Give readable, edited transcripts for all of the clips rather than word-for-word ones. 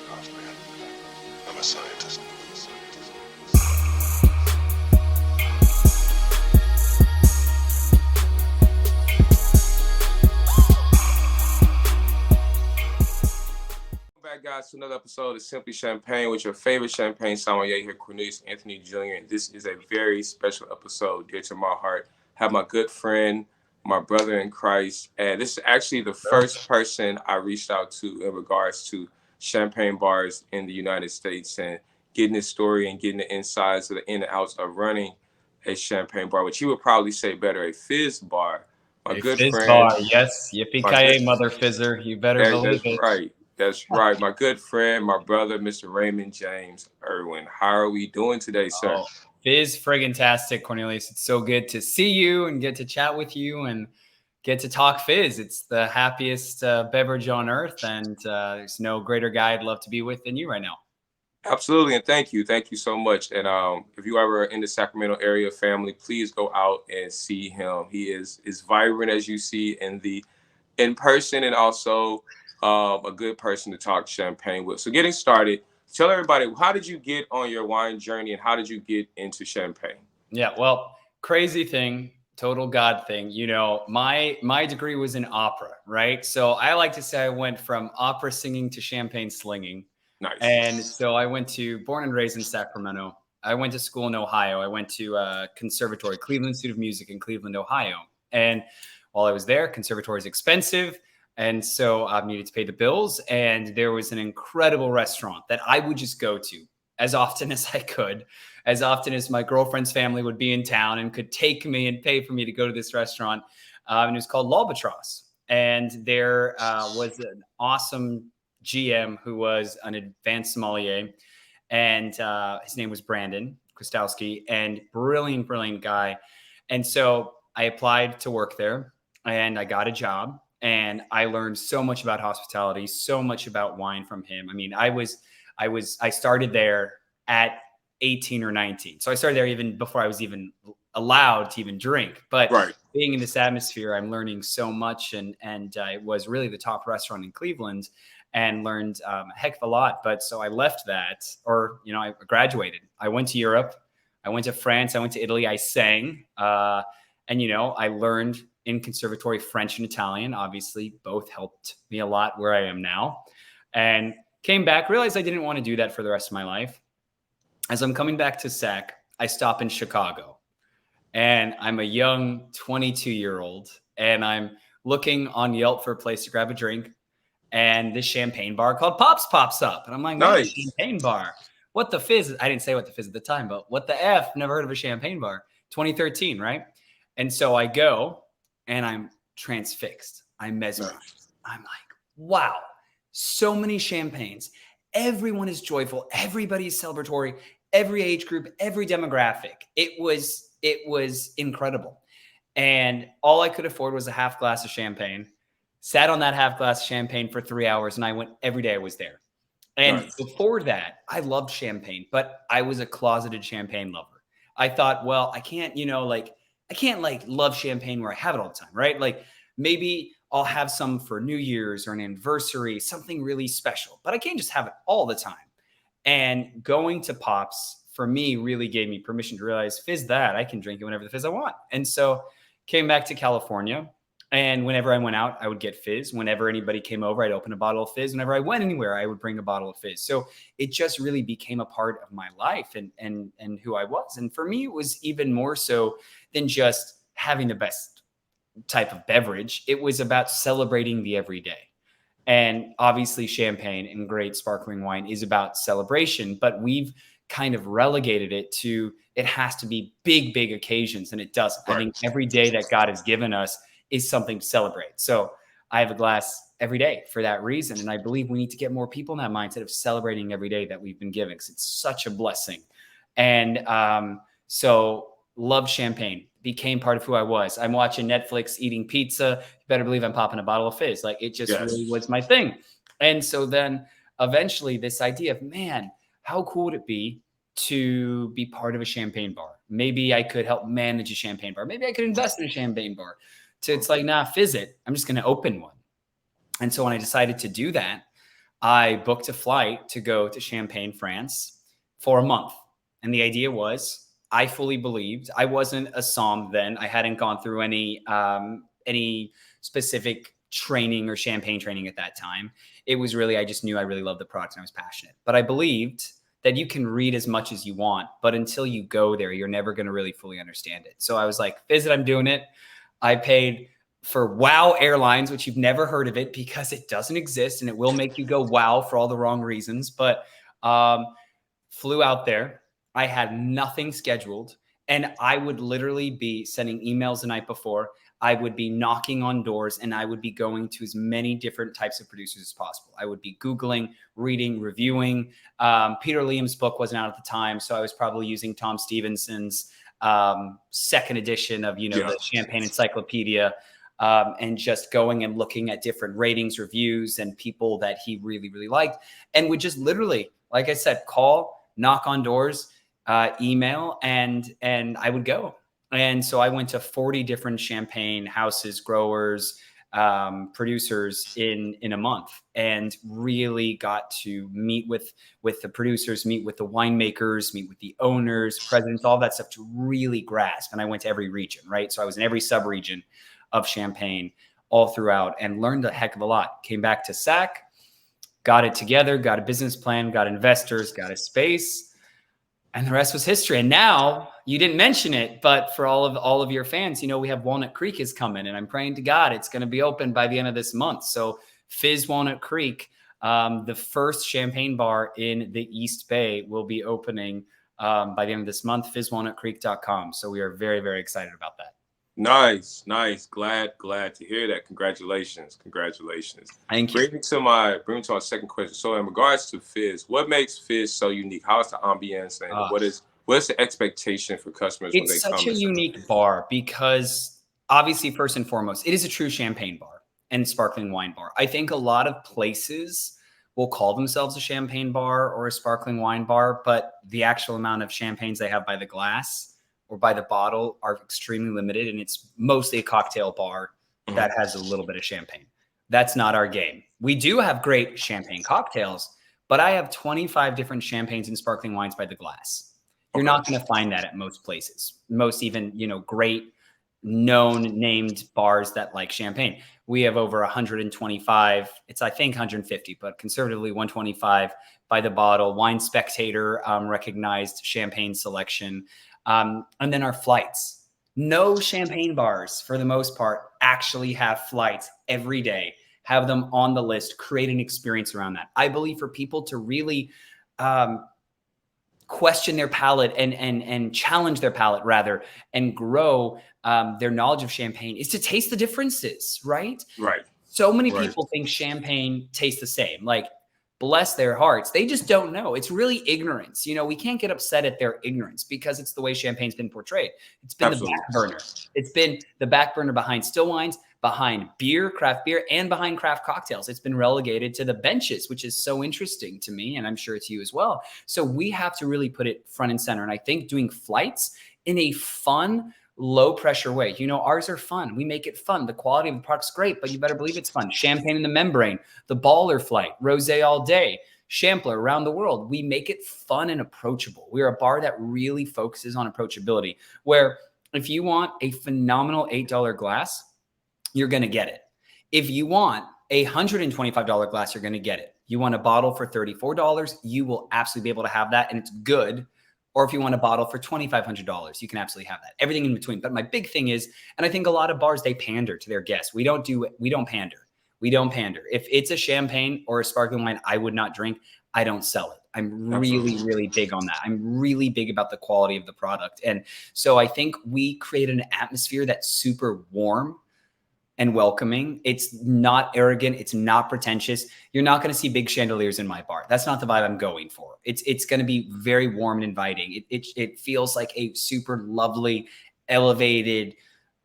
Fuck off, man. I'm a scientist. Welcome back, guys, to another episode of Simply Champagne with your favorite champagne sommelier here, Cornelieus Anthony Jr. And this is a very special episode dear to my heart. I have my good friend, my brother in Christ, and this is actually the first person I reached out to in regards to champagne bars in the United States and getting his story and getting the insides of the in and outs of running a champagne bar, which you would probably say better, a fizz bar. My A good fizz friend, bar, yes. my good Yippee-ki-yay, mother fizzer. You better believe that's it. right. That's right. My good friend, my brother, Mr. Raymond James Irwin. How are we doing today, sir? Oh, fizz friggin-tastic, Cornelius. It's so good to see you and get to chat with you and get to talk fizz. It's the happiest beverage on earth, and there's no greater guy I'd love to be with than you right now. Absolutely, and thank you. Thank you so much. And if you ever are in the Sacramento area, family, please go out and see him. He is vibrant, as you see in person, and also a good person to talk champagne with. So getting started, tell everybody, how did you get on your wine journey and how did you get into champagne? Yeah, well, crazy thing, total God thing. You know, my degree was in opera, right? So I like to say I went from opera singing to champagne slinging. Nice. And so I went to, born and raised in Sacramento. I went to school in Ohio. I went to conservatory, Cleveland Institute of Music in Cleveland, Ohio. And while I was there, conservatory is expensive. And so I needed to pay the bills. And there was an incredible restaurant that I would just go to as often as I could, as often as my girlfriend's family would be in town and could take me and pay for me to go to this restaurant. And it was called L'Albatross. And there was an awesome GM who was an advanced sommelier. And his name was Brandon Krastowski, and brilliant guy. And so I applied to work there and I got a job. And I learned so much about hospitality, so much about wine from him. I mean, I started there at 18 or 19. So I started there even before I was even allowed to even drink. But Right. Being in this atmosphere, I'm learning so much. And it was really the top restaurant in Cleveland and learned a heck of a lot. But so I left that, or, you know, I graduated. I went to Europe. I went to France. I went to Italy. I sang. And, you know, I learned in conservatory French and Italian. Obviously, both helped me a lot where I am now. And came back, realized I didn't want to do that for the rest of my life. As I'm coming back to Sac, I stop in Chicago. And I'm a young 22-year-old. And I'm looking on Yelp for a place to grab a drink. And this champagne bar called Pops pops up. And I'm like, man, Nice. champagne bar. What the fizz? I didn't say what the fizz at the time, but what the F? Never heard of a champagne bar. 2013, right? And so I go and I'm transfixed. I'm mesmerized. I'm like, wow, so many champagnes. Everyone is joyful. Everybody's celebratory. Every age group, every demographic. It was incredible. And all I could afford was a half glass of champagne. Sat on that half glass of champagne for 3 hours, and I went every day I was there. And Nice. Before that, I loved champagne, but I was a closeted champagne lover. I thought, well, I can't love champagne where I have it all the time, right? Like maybe I'll have some for New Year's or an anniversary, something really special, but I can't just have it all the time. And going to Pops for me really gave me permission to realize fizz that I can drink it whenever the fizz I want. And so came back to California. And whenever I went out, I would get fizz. Whenever anybody came over, I'd open a bottle of fizz. Whenever I went anywhere, I would bring a bottle of fizz. So it just really became a part of my life and who I was. And for me, it was even more so than just having the best type of beverage. It was about celebrating the everyday. And obviously champagne and great sparkling wine is about celebration, but we've kind of relegated it to, it has to be big occasions. And it doesn't. Right. I think every day that God has given us is something to celebrate. So I have a glass every day for that reason. And I believe we need to get more people in that mindset of celebrating every day that we've been given, because it's such a blessing. And so love champagne, became part of who I was. I'm watching Netflix, eating pizza. You better believe I'm popping a bottle of fizz. Like it just really was my thing. And so then eventually this idea of, man, how cool would it be to be part of a champagne bar? Maybe I could help manage a champagne bar. Maybe I could invest in a champagne bar. It's like, nah, fizz it. I'm just going to open one. And so when I decided to do that, I booked a flight to go to Champagne, France for a month. And the idea was, I fully believed, I wasn't a somm then. I hadn't gone through any specific training or champagne training at that time. It was really, I just knew I really loved the product and I was passionate. But I believed that you can read as much as you want, but until you go there, you're never going to really fully understand it. So I was like, visit, I'm doing it. I paid for WOW Airlines, which you've never heard of it because it doesn't exist and it will make you go wow for all the wrong reasons. But flew out there. I had nothing scheduled. And I would literally be sending emails the night before. I would be knocking on doors and I would be going to as many different types of producers as possible. I would be Googling, reading, reviewing. Peter Liam's book wasn't out at the time, so I was probably using Tom Stevenson's second edition of, the Champagne Encyclopedia, and just going and looking at different ratings, reviews, and people that he really, really liked. And would just literally, like I said, call, knock on doors, email, and I would go. And so I went to 40 different champagne houses, growers, producers in a month, and really got to meet with the producers, meet with the winemakers, meet with the owners, presidents, all that stuff to really grasp. And I went to every region, right? So I was in every sub-region of Champagne all throughout and learned a heck of a lot. Came back to SAC, got it together, got a business plan, got investors, got a space. And the rest was history. And now, you didn't mention it, but for all of your fans, we have Walnut Creek is coming, and I'm praying to God it's going to be open by the end of this month. So Fizz Walnut Creek, the first champagne bar in the East Bay, will be opening by the end of this month, fizzwalnutcreek.com. So we are very, very excited about that. Nice. Glad to hear that. Congratulations. Thank you. Bring me to my second question. So in regards to Fizz, what makes Fizz so unique? How is the ambience, and what's the expectation for customers when they come? It's such a unique bar because obviously, first and foremost, it is a true champagne bar and sparkling wine bar. I think a lot of places will call themselves a champagne bar or a sparkling wine bar, but the actual amount of champagnes they have by the glass or by the bottle are extremely limited. And it's mostly a cocktail bar that has a little bit of champagne. That's not our game. We do have great champagne cocktails, but I have 25 different champagnes and sparkling wines by the glass. You're not going to find that at most places. Most even, great known named bars that like champagne. We have over 125. It's, I think, 150, but conservatively 125 by the bottle. Wine Spectator recognized champagne selection. And then our flights. No champagne bars, for the most part, actually have flights every day, have them on the list, create an experience around that. I believe for people to really question their palate and challenge their palate, rather, and grow their knowledge of champagne is to taste the differences, right? Right. So many people think champagne tastes the same. Like, bless their hearts, they just don't know. It's really ignorance. We can't get upset at their ignorance because it's the way champagne's been portrayed. It's been the back burner. It's been the back burner behind still wines, behind beer, craft beer, and behind craft cocktails. It's been relegated to the benches, which is so interesting to me, and I'm sure to you as well. So we have to really put it front and center. And I think doing flights in a fun, low pressure way. Ours are fun. We make it fun. The quality of the product's great, but you better believe it's fun. Champagne in the membrane, the baller flight, rosé all day, Champler around the world. We make it fun and approachable. We're a bar that really focuses on approachability, where if you want a phenomenal $8 glass, you're going to get it. If you want a $125 glass, you're going to get it. You want a bottle for $34, you will absolutely be able to have that, and it's good. Or if you want a bottle for $2,500, you can absolutely have that. Everything in between. But my big thing is, and I think a lot of bars, they pander to their guests. We don't pander. If it's a champagne or a sparkling wine I would not drink, I don't sell it. I'm really, really big on that. I'm really big about the quality of the product. And so I think we create an atmosphere that's super warm and welcoming. It's not arrogant. It's not pretentious. You're not going to see big chandeliers in my bar. That's not the vibe I'm going for. It's going to be very warm and inviting. It feels like a super lovely, elevated,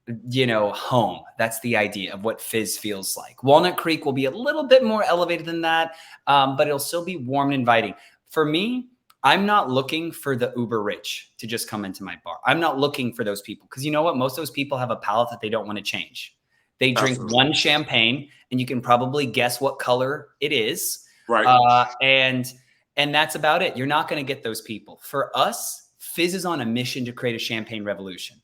home. That's the idea of what Fizz feels like. Walnut Creek will be a little bit more elevated than that, but it'll still be warm and inviting. For me, I'm not looking for the uber rich to just come into my bar. I'm not looking for those people because you know what? Most of those people have a palate that they don't want to change. They drink one champagne, and you can probably guess what color it is. Right. And that's about it. You're not going to get those people. For us, Fizz is on a mission to create a champagne revolution.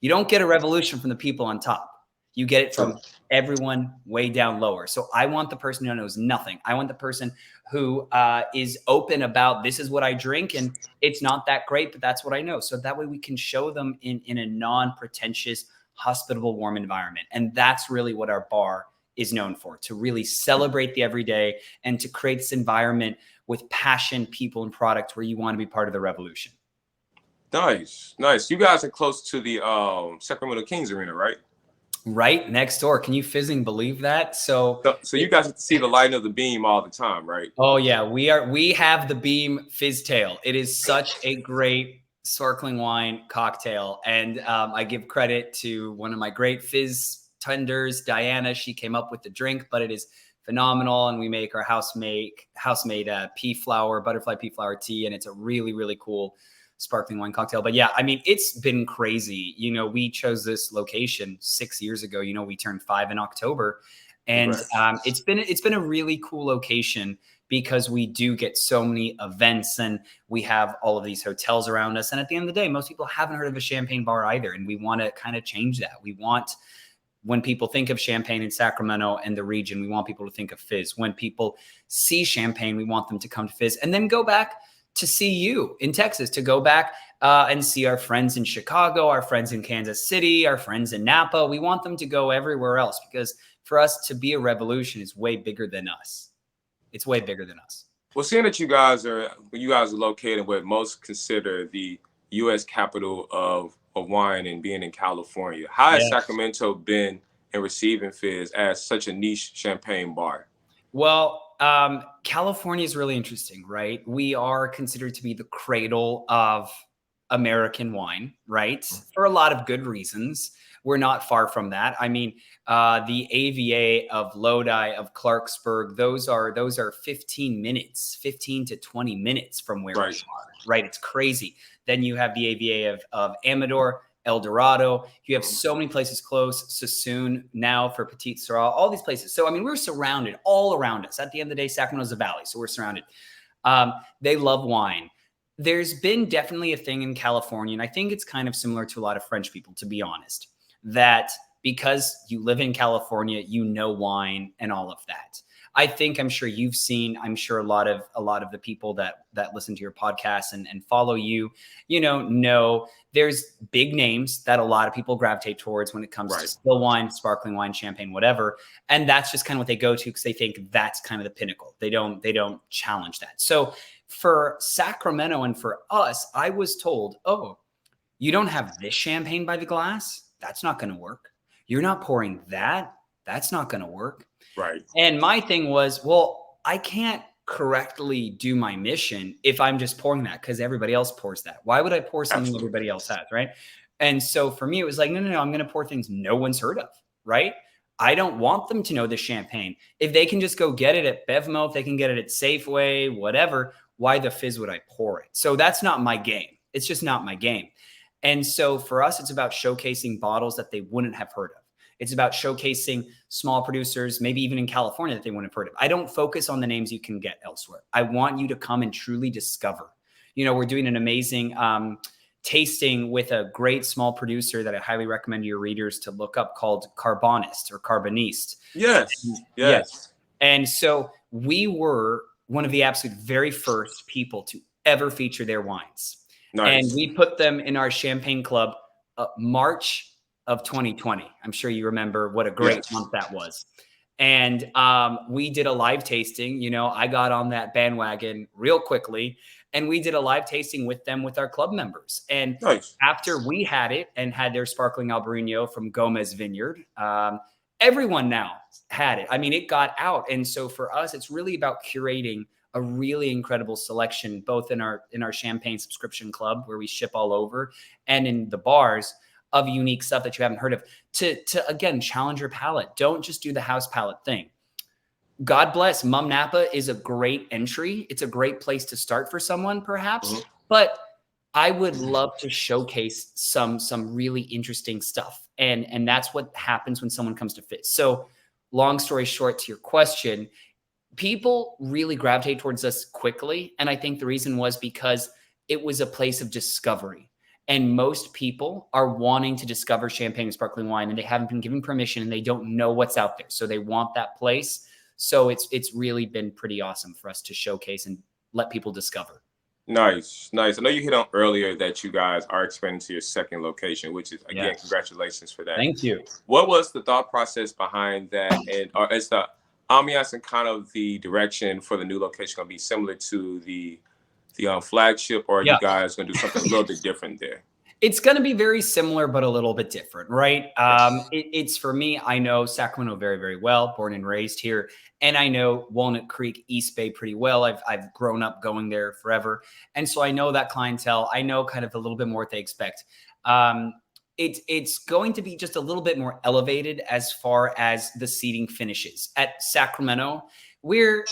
You don't get a revolution from the people on top. You get it from everyone way down lower. So I want the person who knows nothing. I want the person who is open about, this is what I drink and it's not that great, but that's what I know. So that way we can show them in a non-pretentious, hospitable, warm environment. And that's really what our bar is known for, to really celebrate the everyday and to create this environment with passion, people, and product where you want to be part of the revolution. Nice. You guys are close to the Sacramento Kings arena, right? Right next door. Can you fizzing believe that? So you guys see the light of the beam all the time, right? Oh yeah, we have the Beam Fizz Tail. It is such a great sparkling wine cocktail, and I give credit to one of my great fizz tenders, Diana. She came up with the drink, but it is phenomenal, and we make our house-made pea flower, butterfly pea flower tea, and it's a really, really cool sparkling wine cocktail. But yeah, I mean, it's been crazy. You know, we chose this location 6 years ago. You know, we turned 5 in October, and it's been a really cool location because we do get so many events and we have all of these hotels around us. And at the end of the day, most people haven't heard of a champagne bar either. And we want to kind of change that. We want, when people think of champagne in Sacramento and the region, we want people to think of Fizz. When people see champagne, we want them to come to Fizz and then go back to see you in Texas, to go back and see our friends in Chicago, our friends in Kansas City, our friends in Napa. We want them to go everywhere else, because for us to be a revolution is way bigger than us. It's way bigger than us. Well, seeing that you guys are located in what most consider the U.S. capital of wine and being in California, how has Sacramento been in receiving Fizz as such a niche champagne bar? Well, California is really interesting, right? We are considered to be the cradle of American wine, right? For a lot of good reasons. We're not far from that. I mean, the AVA of Lodi, of Clarksburg, those are 15 to 20 minutes from where we are, right? It's crazy. Then you have the AVA of Amador, El Dorado. You have so many places close. Sassoon now for Petite Sirah, all these places. So, I mean, we're surrounded all around us. At the end of the day, Sacramento's a valley, so we're surrounded. They love wine. There's been definitely a thing in California, and I think it's kind of similar to a lot of French people, to be honest, that because you live in California, you know wine and all of that. I'm sure you've seen, I'm sure a lot of the people that listen to your podcast and follow you, know there's big names that a lot of people gravitate towards when it comes to still wine, sparkling wine, champagne, whatever. And that's just kind of what they go to because they think that's kind of the pinnacle. They don't challenge that. So for Sacramento and for us, I was told, oh, you don't have this champagne by the glass? That's not going to work. You're not pouring that? That's not going to work. Right. And my thing was, well, I can't correctly do my mission if I'm just pouring that because everybody else pours that. Why would I pour something everybody else has, right? And so for me, it was like, no, I'm going to pour things no one's heard of, right? I don't want them to know the champagne. If they can just go get it at Bevmo, if they can get it at Safeway, whatever, why the fizz would I pour it? So that's not my game. It's just not my game. And so for us, it's about showcasing bottles that they wouldn't have heard of. It's about showcasing small producers, maybe even in California, that they wouldn't have heard of. I don't focus on the names you can get elsewhere. I want you to come and truly discover. We're doing an amazing tasting with a great small producer that I highly recommend to your readers to look up, called Carbonist or Carboniste. Yes. And so we were one of the absolute very first people to ever feature their wines. Nice. And we put them in our champagne club March of 2020. I'm sure you remember what a great month that was. And we did a live tasting. I got on that bandwagon real quickly, and we did a live tasting with them, with our club members. And after we had it and had their sparkling Albarino from Gomez Vineyard, everyone now had it. I mean, it got out. And so for us, it's really about curating a really incredible selection, both in our champagne subscription club where we ship all over, and in the bars, of unique stuff that you haven't heard of, to again, challenge your palate. Don't just do the house palate thing. God bless, Mum Napa is a great entry. It's a great place to start for someone, perhaps. But I would love to showcase some really interesting stuff. And that's what happens when someone comes to Fizz. So long story short, to your question, people really gravitate towards us quickly. And I think the reason was because it was a place of discovery. And most people are wanting to discover champagne and sparkling wine, and they haven't been given permission and they don't know what's out there. So they want that place. So it's really been pretty awesome for us to showcase and let people discover. Nice. I know you hit on earlier that you guys are expanding to your second location, which is, again, Yes. congratulations for that. Thank you. What was the thought process behind that? And is the ambiance and kind of the direction for the new location going to be similar to the flagship, or are you guys going to do something a little bit different there? It's going to be very similar, but a little bit different, right? It's for me, I know Sacramento very, very well, born and raised here. And I know Walnut Creek, East Bay pretty well. I've grown up going there forever. And so I know that clientele. I know kind of a little bit more what they expect. It's going to be just a little bit more elevated as far as the seating finishes. At Sacramento, we're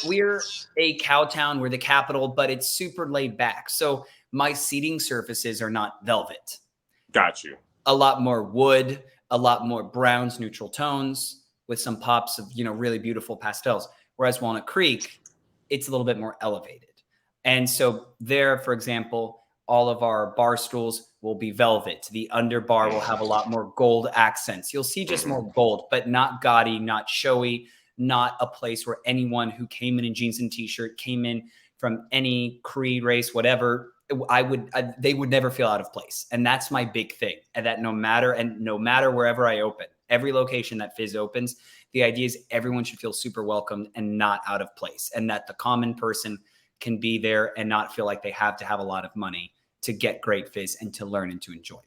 a cow town, we're the capital, but it's super laid back. So my seating surfaces are not velvet. Got you. A lot more wood, a lot more browns, neutral tones, with some pops of, really beautiful pastels. Whereas Walnut Creek, it's a little bit more elevated. And so there, for example, all of our bar stools will be velvet. The underbar will have a lot more gold accents. You'll see just more gold, but not gaudy, not showy, not a place where anyone who came in jeans and t-shirt, came in from any creed, race, whatever, they would never feel out of place. And that's my big thing. And that no matter wherever I open, every location that Fizz opens, the idea is everyone should feel super welcomed and not out of place. And that the common person can be there and not feel like they have to have a lot of money to get great Fizz and to learn and to enjoy.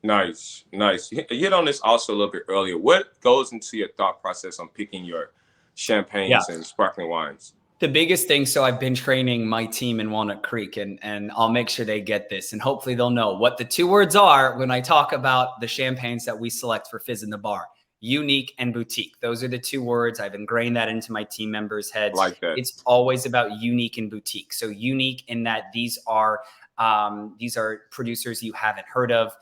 Nice. You hit on this also a little bit earlier. What goes into your thought process on picking your champagnes and sparkling wines? The biggest thing, so I've been training my team in Walnut Creek, and I'll make sure they get this, and hopefully they'll know what the two words are when I talk about the champagnes that we select for Fizz in the bar: unique and boutique. Those are the two words. I've ingrained that into my team members' heads. Like that. It's always about unique and boutique. So unique in that these are producers you haven't heard of.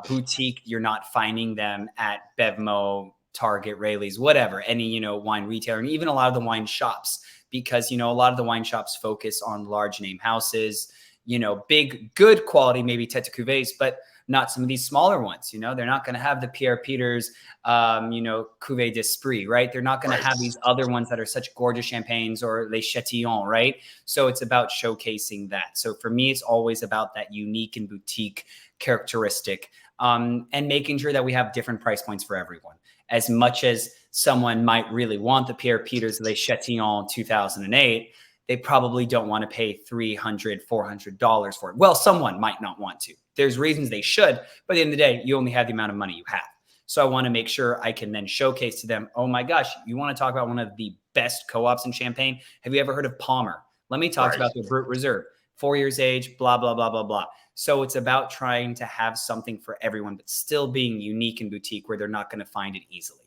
Boutique, you're not finding them at Bevmo, Target, Rayleigh's, whatever, any, wine retailer, and even a lot of the wine shops, because, a lot of the wine shops focus on large name houses, big, good quality, maybe tête de cuvées, but not some of these smaller ones. They're not going to have the Pierre Peters, Cuvée d'Esprit, right? They're not going to have these other ones that are such gorgeous champagnes, or Les Chatillons, right? So it's about showcasing that. So for me, it's always about that unique and boutique characteristic, and making sure that we have different price points for everyone. As much as someone might really want the Pierre Peters Les Chatillons 2008, they probably don't want to pay $300, $400 for it. Well, someone might not want to. There's reasons they should, but at the end of the day, you only have the amount of money you have. So I want to make sure I can then showcase to them, oh my gosh, you want to talk about one of the best co-ops in Champagne? Have you ever heard of Palmer? Let me talk about the Brut Reserve, 4 years age, blah, blah, blah, blah, blah. So it's about trying to have something for everyone, but still being unique and boutique where they're not going to find it easily.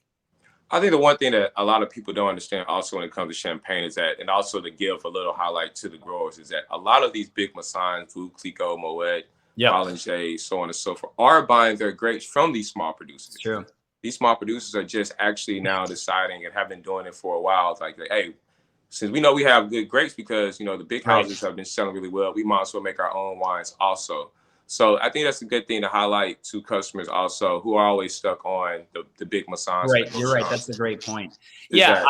I think the one thing that a lot of people don't understand also when it comes to champagne is that, and also to give a little highlight to the growers, is that a lot of these big Massans, Veuve Clicquot, Moet, Bollinger, so on and so forth, are buying their grapes from these small producers. True. These small producers are just actually now deciding, and have been doing it for a while. It's like, hey, since we know we have good grapes because, the big houses have been selling really well, we might as well make our own wines also. So I think that's a good thing to highlight to customers also who are always stuck on the big Massans. Right, you're right. That's a great point. Yeah,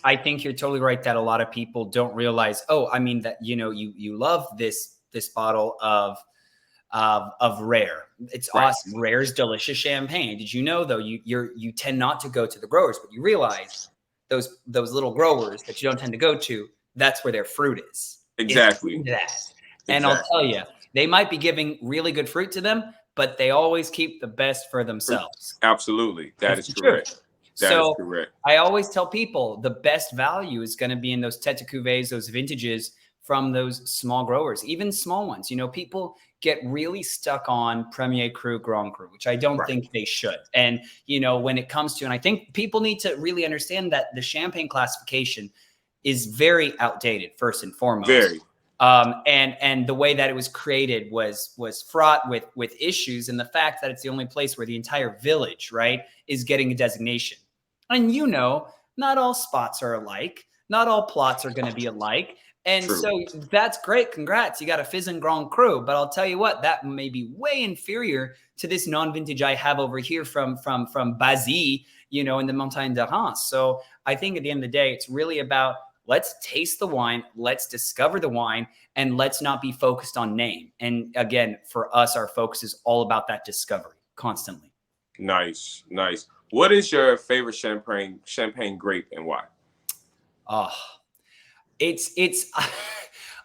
I think you're totally right that a lot of people don't realize. Oh, I mean that you love this bottle of Rare. It's awesome. Rare's delicious champagne. Did you know though you tend not to go to the growers, but you realize those little growers that you don't tend to go to, that's where their fruit is. Exactly. And I'll tell you, they might be giving really good fruit to them, but they always keep the best for themselves. Absolutely. That's correct. That is correct. I always tell people the best value is going to be in those tête de cuvées, those vintages from those small growers, even small ones. People get really stuck on Premier Cru, Grand Cru, which I don't think they should. And, when it comes to, and I think people need to really understand that the champagne classification is very outdated, first and foremost. Very. And the way that it was created was fraught with issues, and the fact that it's the only place where the entire village, right, is getting a designation. And not all spots are alike. Not all plots are going to be alike. And True. so that's great. Congrats. You got a Fizz and Grand Cru. But I'll tell you what, that may be way inferior to this non-vintage I have over here from Bazy, you know, in the Montagne de Reims. So I think at the end of the day, it's really about let's taste the wine, let's discover the wine, and let's not be focused on name. And again, for us, our focus is all about that discovery constantly. Nice, nice. What is your favorite champagne grape and why? Oh, it's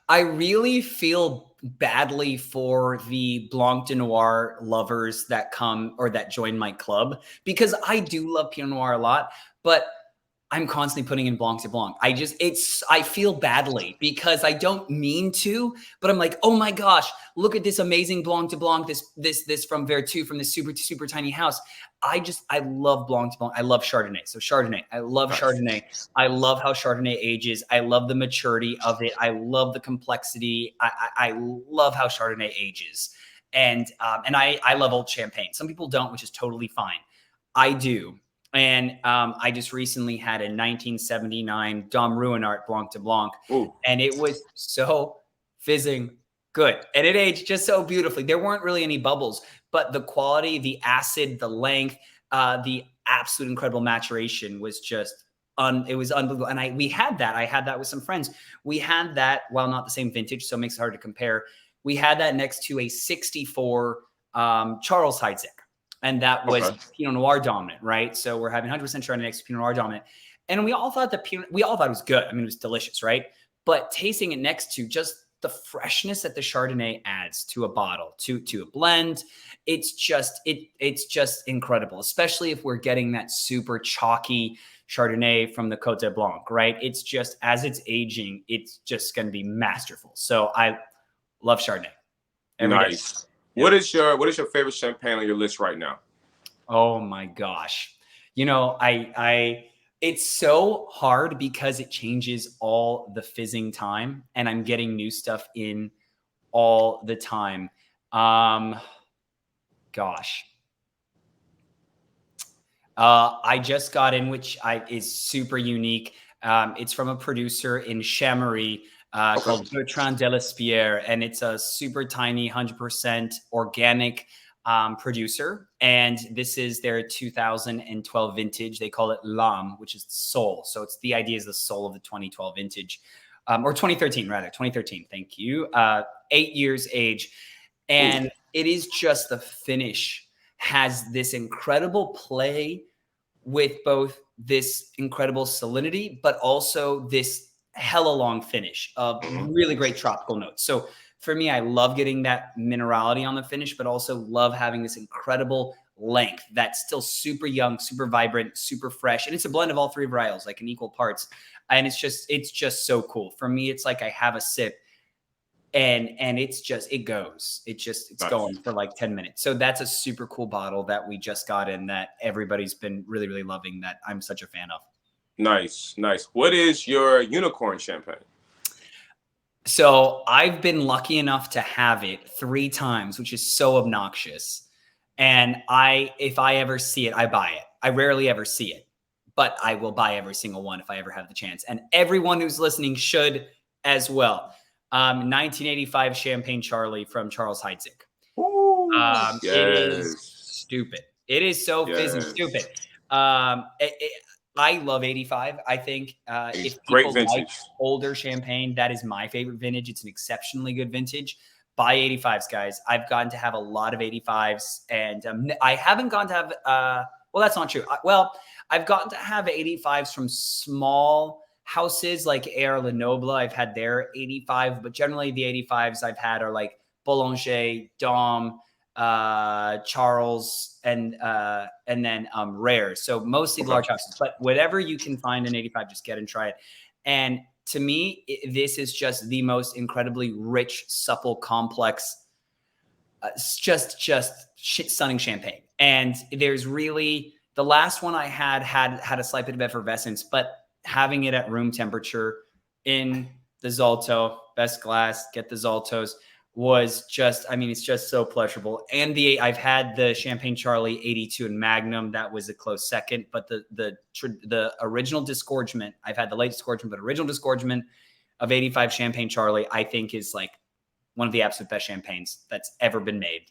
I really feel badly for the Blanc de Noir lovers that come or that join my club, because I do love Pinot Noir a lot, but I'm constantly putting in Blanc de Blanc. I feel badly because I don't mean to, but I'm like, oh my gosh, look at this amazing Blanc de Blanc, this from Vertu, from this super, super tiny house. I love Blanc de Blanc. I love Chardonnay. So Chardonnay, I love Chardonnay. I love how Chardonnay ages. I love the maturity of it. I love the complexity. I love how Chardonnay ages. And I love old champagne. Some people don't, which is totally fine. I do. And I just recently had a 1979 Dom Ruinart Blanc de Blanc. Ooh. And it was so fizzing good. And it aged just so beautifully. There weren't really any bubbles, but the quality, the acid, the length, the absolute incredible maturation was just, it was unbelievable. And I had that with some friends. We had that, while not the same vintage, so it makes it hard to compare. We had that next to a 64 Charles Heidsieck. And that was Pinot Noir dominant, right? So we're having 100% Chardonnay next to Pinot Noir dominant. And we all thought it was good. I mean, it was delicious, right? But tasting it next to just the freshness that the Chardonnay adds to a bottle, to a blend, it's just incredible, especially if we're getting that super chalky Chardonnay from the Côte Blanc, right? It's just, as it's aging, it's just going to be masterful. So I love Chardonnay. Nice. What is your favorite champagne on your list right now? Oh my gosh. You know, it's so hard because it changes all the fizzing time and I'm getting new stuff in all the time. Gosh. I just got in, which is super unique. It's from a producer in Chamery, called Bertrand Delespierre, and it's a super tiny 100% organic producer. And this is their 2012 vintage. They call it L'Âme, which is soul. So it's the idea is the soul of the 2012 vintage, or 2013 rather, 2013. Thank you. 8 years age. And it is just the finish has this incredible play with both this incredible salinity, but also this hella long finish of really great tropical notes. So for me, I love getting that minerality on the finish, but also love having this incredible length that's still super young, super vibrant, super fresh. And it's a blend of all three varietals, like in equal parts. And it's just so cool. For me, it's like I have a sip and it's going for like 10 minutes. So that's a super cool bottle that we just got in that everybody's been really, really loving, that I'm such a fan of. Nice, nice. What is your unicorn champagne? So I've been lucky enough to have it 3 times, which is so obnoxious. And if I ever see it, I buy it. I rarely ever see it, but I will buy every single one if I ever have the chance. And everyone who's listening should as well. 1985 Champagne Charlie from Charles Heidsieck. Yes. It is stupid. It is so fizzing stupid. I love 85. I think if people like older champagne, that is my favorite vintage. It's an exceptionally good vintage. Buy 85s, guys. I've gotten to have a lot of 85s, and I haven't gotten to have. Well, that's not true. I've gotten to have 85s from small houses like Air Lenoble. I've had their 85, but generally the 85s I've had are like Boulanger, Dom, Charles, and then Rare. So mostly large houses, but whatever you can find in 85, just get and try it. And to me, this is just the most incredibly rich, supple, complex, just stunning champagne. And there's really, the last one I had a slight bit of effervescence, but having it at room temperature in the Zolto, best glass, get the Zoltos, was just, I mean, it's just so pleasurable. And I've had the Champagne Charlie 82 and Magnum. That was a close second, but the original disgorgement, I've had the late disgorgement, but original disgorgement of 85 Champagne Charlie, I think is like one of the absolute best champagnes that's ever been made.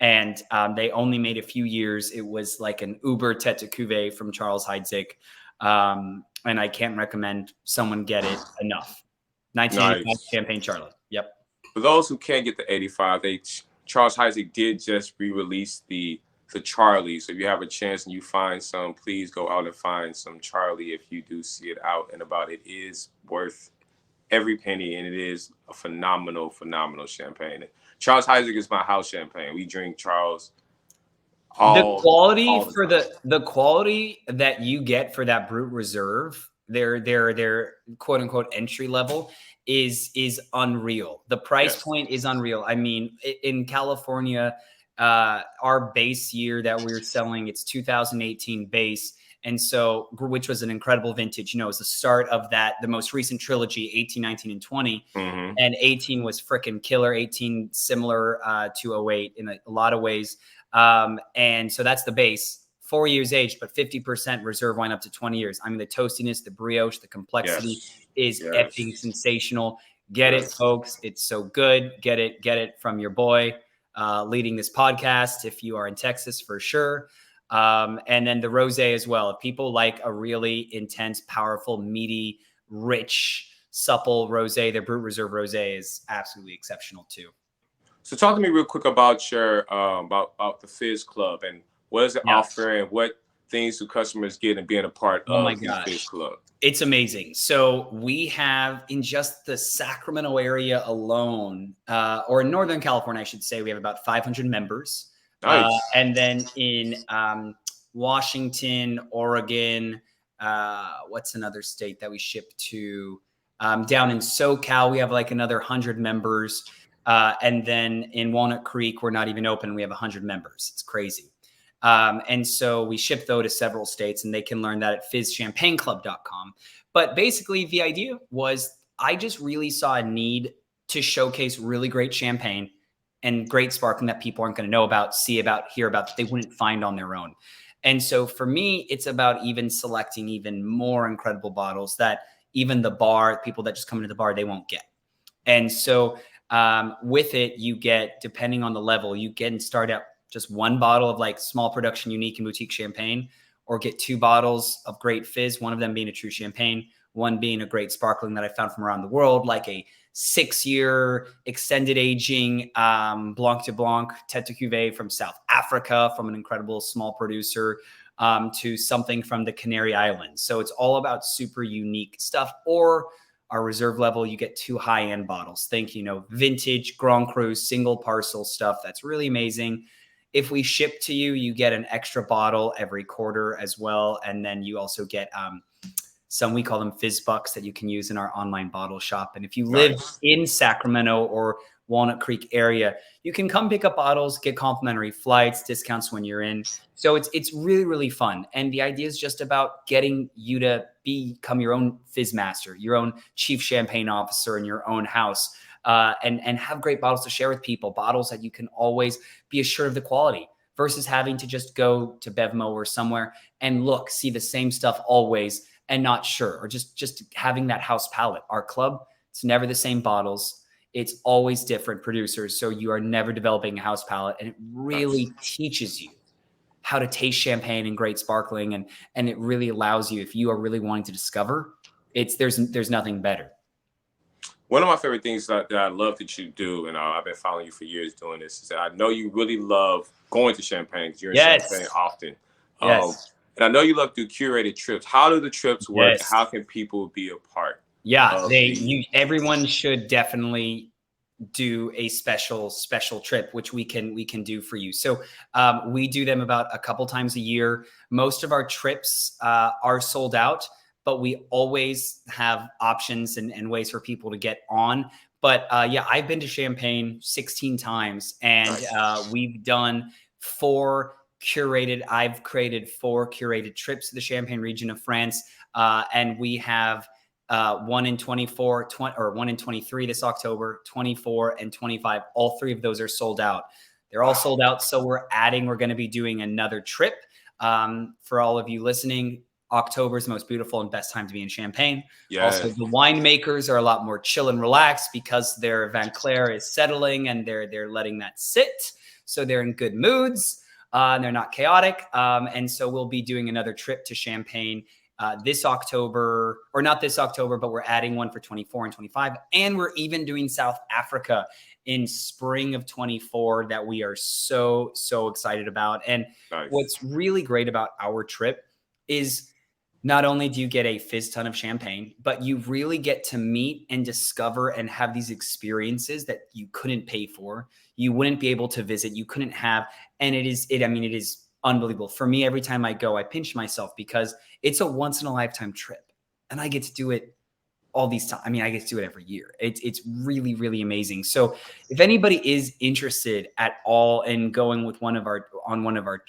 And they only made a few years. It was like an Uber Tete de Cuvée from Charles Heidsieck. And I can't recommend someone get it enough. 1985 Nice. Champagne Charlie. Yep. For those who can't get the 85, Charles Heidsieck did just re-release the Charlie. So if you have a chance and you find some, please go out and find some Charlie if you do see it out and about. It is worth every penny, and it is a phenomenal, phenomenal champagne. Charles Heidsieck is my house champagne. We drink Charles. The quality that you get for that Brut Reserve, their quote unquote entry level is unreal. The price point is unreal. I mean, in California, our base year that we're selling, it's 2018 base. And so, which was an incredible vintage, you know, it was the start of the most recent trilogy, 18, 19, and 20. Mm-hmm. And 18 was freaking killer. 18 similar to 08 in a lot of ways. And so that's the base. 4 years aged, but 50% reserve wine up to 20 years. I mean, the toastiness, the brioche, the complexity is effing sensational. Get it, folks. It's so good. Get it from your boy leading this podcast if you are in Texas for sure. And then the rosé as well. If people like a really intense, powerful, meaty, rich, supple rosé, their Brut Reserve rosé is absolutely exceptional too. So talk to me real quick about your about the Fizz Club and what does it offer and what things do customers get and being a part of the Fizz Club? It's amazing. So we have in just the Sacramento area alone, or in Northern California, I should say, we have about 500 members. Nice. And then in Washington, Oregon, what's another state that we ship to? Down in SoCal, we have like another 100 members. And then in Walnut Creek, we're not even open. We have 100 members. It's crazy. And so we ship though to several states, and they can learn that at fizzchampagneclub.com. But basically the idea was I just really saw a need to showcase really great champagne and great sparkling that people aren't going to know about, see about, hear about, that they wouldn't find on their own. And so for me, it's about even selecting even more incredible bottles that even the bar, people that just come into the bar, they won't get. And so with it, you get, depending on the level, you can start out just one bottle of like small production, unique and boutique champagne, or get 2 bottles of great fizz, one of them being a true champagne, one being a great sparkling that I found from around the world, like a 6-year extended aging Blanc de Blanc Tete de Cuvée from South Africa, from an incredible small producer, to something from the Canary Islands. So it's all about super unique stuff. Or our reserve level, you get 2 high-end bottles. Think, you know, vintage, Grand Cru, single parcel stuff. That's really amazing. If we ship to you, you get an extra bottle every quarter as well. And then you also get some, we call them Fizz Bucks, that you can use in our online bottle shop. And if you live in Sacramento or Walnut Creek area, you can come pick up bottles, get complimentary flights, discounts when you're in. So it's really, really fun. And the idea is just about getting you to become your own Fizz master, your own chief champagne officer in your own house, and have great bottles to share with people, bottles that you can always be assured of the quality, versus having to just go to Bevmo or somewhere and see the same stuff always and not sure, or just having that house palate. Our club, it's never the same bottles. It's always different producers. So you are never developing a house palate, and it really teaches you how to taste champagne and great sparkling. And it really allows you, if you are really wanting to discover, there's nothing better. One of my favorite things that I love that you do, and I've been following you for years doing this, is that I know you really love going to Champagne, because you're in Champagne often. Yes. And I know you love to do curated trips. How do the trips work? Yes. How can people be a part? Yeah, everyone should definitely do a special trip, which we can do for you. So we do them about a couple times a year. Most of our trips are sold out, but we always have options and ways for people to get on. But yeah, I've been to Champagne 16 times, and we've done I've created 4 curated trips to the Champagne region of France. And we have 1 in 24, or 1 in 23 this October, 24 and 25. All 3 of those are sold out. They're all sold out. So we're going to be doing another trip. For all of you listening, October is the most beautiful and best time to be in Champagne. Yes. Also, the winemakers are a lot more chill and relaxed because their Van Clair is settling and they're letting that sit. So they're in good moods and they're not chaotic. And so we'll be doing another trip to Champagne this October, or not this October, but we're adding one for 24 and 25. And we're even doing South Africa in spring of 24 that we are so excited about. And nice. What's really great about our trip is not only do you get a fizz ton of champagne, but you really get to meet and discover and have these experiences that you couldn't pay for, you wouldn't be able to visit, you couldn't have. And it is unbelievable. For me, every time I go, I pinch myself because it's a once in a lifetime trip and I get to do it all these times. I mean, I get to do it every year. It's really, really amazing. So if anybody is interested at all in going with one of our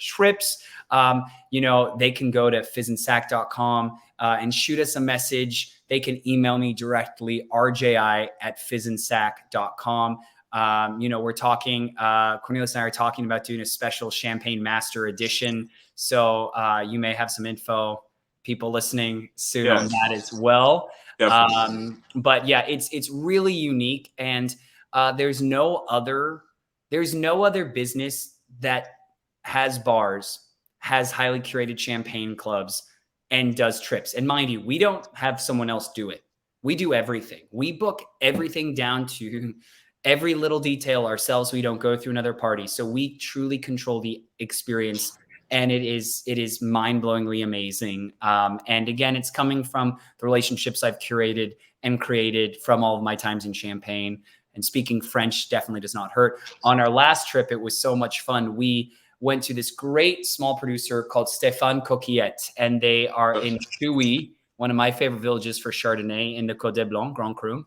trips, they can go to fizzandsack.com and shoot us a message. They can email me directly, rji@fizzandsack.com. We're talking, Cornelius and I are talking about doing a special Champagne Master Edition. So you may have some info, people listening soon on that as well. But yeah, it's really unique. And there's no other business that has bars, has highly curated champagne clubs, and does trips. And mind you, we don't have someone else do it. We do everything. We book everything down to every little detail ourselves. We don't go through another party. So we truly control the experience. And it is mind-blowingly amazing. And again, it's coming from the relationships I've curated and created from all of my times in Champagne. And speaking French definitely does not hurt. On our last trip, it was so much fun. We went to this great small producer called Stéphane Coquillette, and they are in Chouy, one of my favorite villages for Chardonnay in the Côte des Blancs, Grand Cru.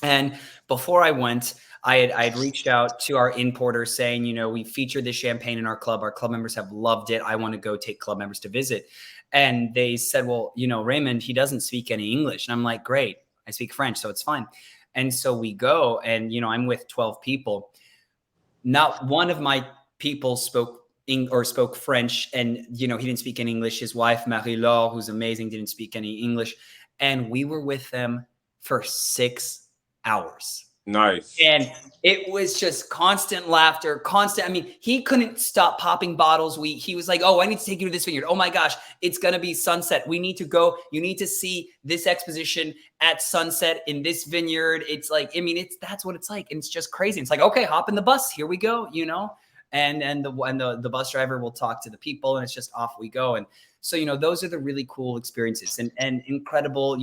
And before I went, I had reached out to our importer saying, we featured this champagne in our club. Our club members have loved it. I want to go take club members to visit. And they said, well, Raymond, he doesn't speak any English. And I'm like, great, I speak French, so it's fine. And so we go and, I'm with 12 people. Not one of my people spoke French, and, he didn't speak any English. His wife, Marie-Laure, who's amazing, didn't speak any English. And we were with them for 6 hours. Nice. And it was just constant laughter, he couldn't stop popping bottles. He was like, oh, I need to take you to this vineyard. Oh my gosh, it's going to be sunset. We need to go. You need to see this exposition at sunset in this vineyard. It's like, that's what it's like. And it's just crazy. It's like, okay, hop in the bus. Here we go, and the bus driver will talk to the people and it's just off we go. And so, those are the really cool experiences and incredible,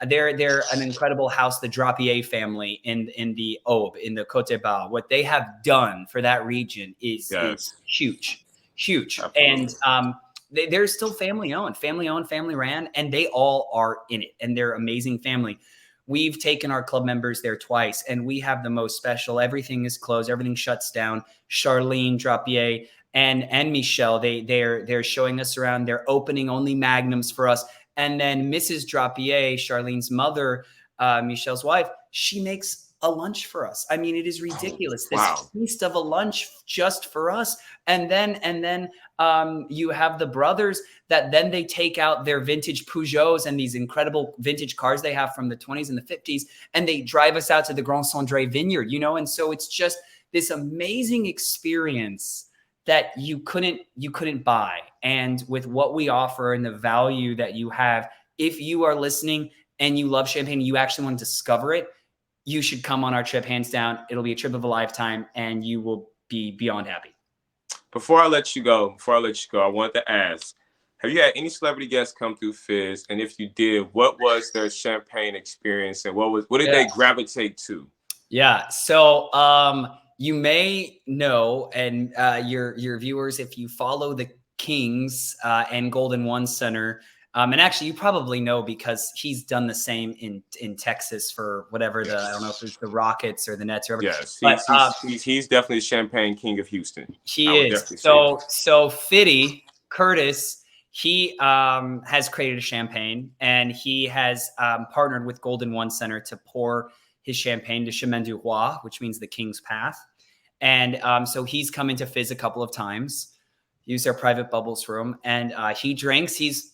they're an incredible house, the Drapier family in the Aube, in the Côte d'Ivoire. What they have done for that region is huge. Absolutely. And they're still family owned, family ran, and they all are in it. And they're amazing family. We've taken our club members there twice, and we have the most special. Everything is closed. Everything shuts down. Charlene Drapier and Michelle, they're showing us around. They're opening only magnums for us. And then Mrs. Drapier, Charlene's mother, Michelle's wife, she makes a lunch for us. It is ridiculous. This feast of a lunch just for us. And then you have the brothers that then they take out their vintage Peugeots and these incredible vintage cars they have from the 20s and the 50s, and they drive us out to the Grand Cendré vineyard, And so it's just this amazing experience that you couldn't buy. And with what we offer and the value that you have, if you are listening and you love champagne, you actually want to discover it, you should come on our trip, hands down. It'll be a trip of a lifetime and you will be beyond happy. Before I let you go, I wanted to ask, have you had any celebrity guests come through Fizz? And if you did, what was their champagne experience and what did they gravitate to? Yeah. So, you may know, and your viewers, if you follow the Kings and Golden One Center, and actually you probably know because he's done the same in Texas for whatever I don't know if it's the Rockets or the Nets or whatever. Yes, he's definitely the champagne king of Houston. He is. So Fitty Curtis, he has created a champagne, and he has partnered with Golden One Center to pour his champagne to Chemin du Roi, which means the King's Path. And so he's come into Fizz a couple of times, used our private bubbles room, and he drinks. He's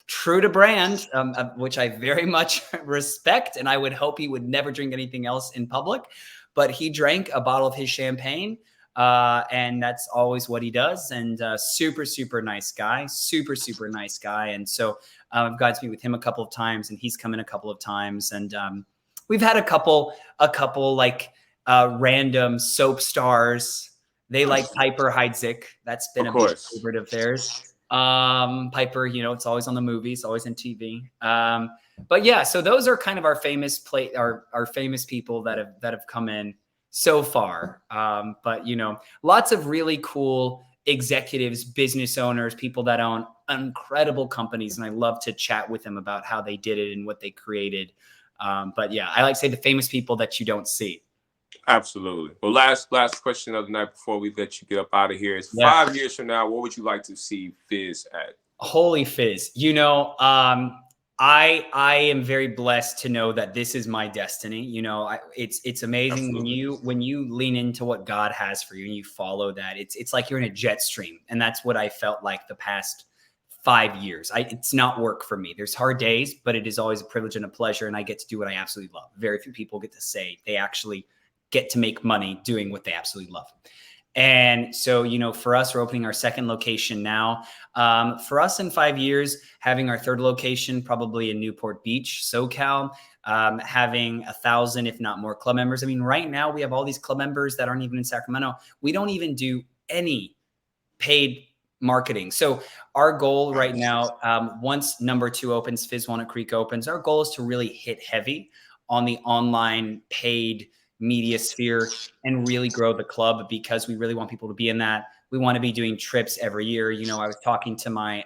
true to brand, which I very much respect, and I would hope he would never drink anything else in public. But he drank a bottle of his champagne, and that's always what he does. And super, super nice guy, super, super nice guy. And so I've got to meet with him a couple of times, and he's come in a couple of times. And we've had a couple like random soap stars. They like Piper Heidsieck. That's been a big favorite of theirs. Piper, you know, it's always on the movies, always on TV. But yeah, so those are kind of our famous our famous people that have come in so far. But you know, lots of really cool executives, business owners, people that own incredible companies, and I love to chat with them about how they did it and what they created. But yeah, I like to say the famous people that you don't see. Absolutely. Well, last question of the night before we let you get up out of here is 5 years from now, what would you like to see Fizz at? Holy Fizz. You know, I am very blessed to know that this is my destiny. You know, it's amazing. Absolutely. when you lean into what God has for you and you follow that, it's like you're in a jet stream. And that's what I felt like the past 5 years. It's not work for me. There's hard days, but it is always a privilege and a pleasure. And I get to do what I absolutely love. Very few people get to say they actually get to make money doing what they absolutely love. And so, you know, for us, we're opening our second location now. For us in 5 years, having our third location, probably in Newport Beach, SoCal, having 1,000, if not more club members. I mean, right now we have all these club members that aren't even in Sacramento. We don't even do any paid marketing. So our goal right now, once number 2 opens, Fizz Walnut Creek opens, our goal is to really hit heavy on the online paid media sphere and really grow the club, because we really want people to be in that. We want to be doing trips every year. You know, I was talking to my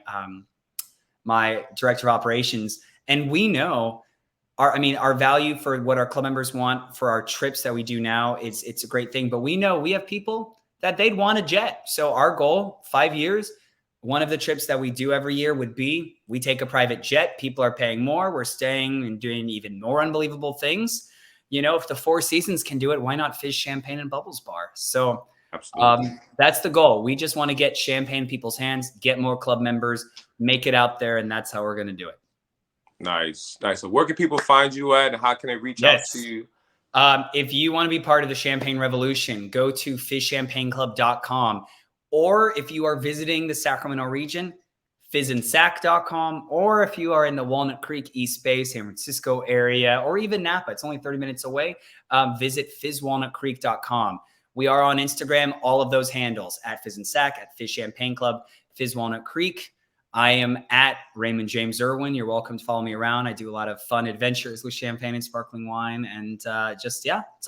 my director of operations, and we know our value for what our club members want for our trips that we do now, it's a great thing. But we know we have people that they'd want a jet. So our goal, 5 years, one of the trips that we do every year would be we take a private jet. People are paying more. We're staying and doing even more unbelievable things. You know, if the Four Seasons can do it, why not Fizz Champagne and Bubbles Bar? So that's the goal. We just want to get champagne in people's hands, get more club members, make it out there, and that's how we're going to do it. Nice. So where can people find you at, and how can they reach out to you? If you want to be part of the Champagne Revolution, go to fizzchampagneclub.com. Or if you are visiting the Sacramento region, fizzandsac.com, or if you are in the Walnut Creek, East Bay, San Francisco area, or even Napa, it's only 30 minutes away, visit fizzwalnutcreek.com. We are on Instagram, all of those handles, at Fizz and Sac, at Fizz Champagne Club, Fizz Walnut Creek. I am at Raymond James Irwin. You're welcome to follow me around. I do a lot of fun adventures with champagne and sparkling wine. And it's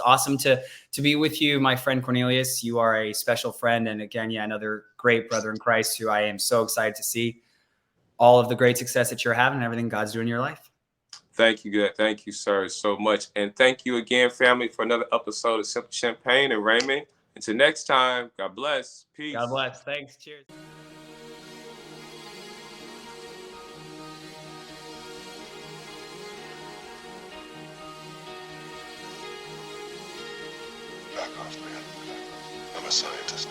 awesome to be with you, my friend Cornelius. You are a special friend. And again, another great brother in Christ who I am so excited to see all of the great success that you're having and everything God's doing in your life. Thank you, good. Thank you, sir, so much. And thank you again, family, for another episode of Simple Champagne and Raymond. Until next time, God bless. Peace. God bless. Thanks. Cheers. Back off, man. I'm a scientist.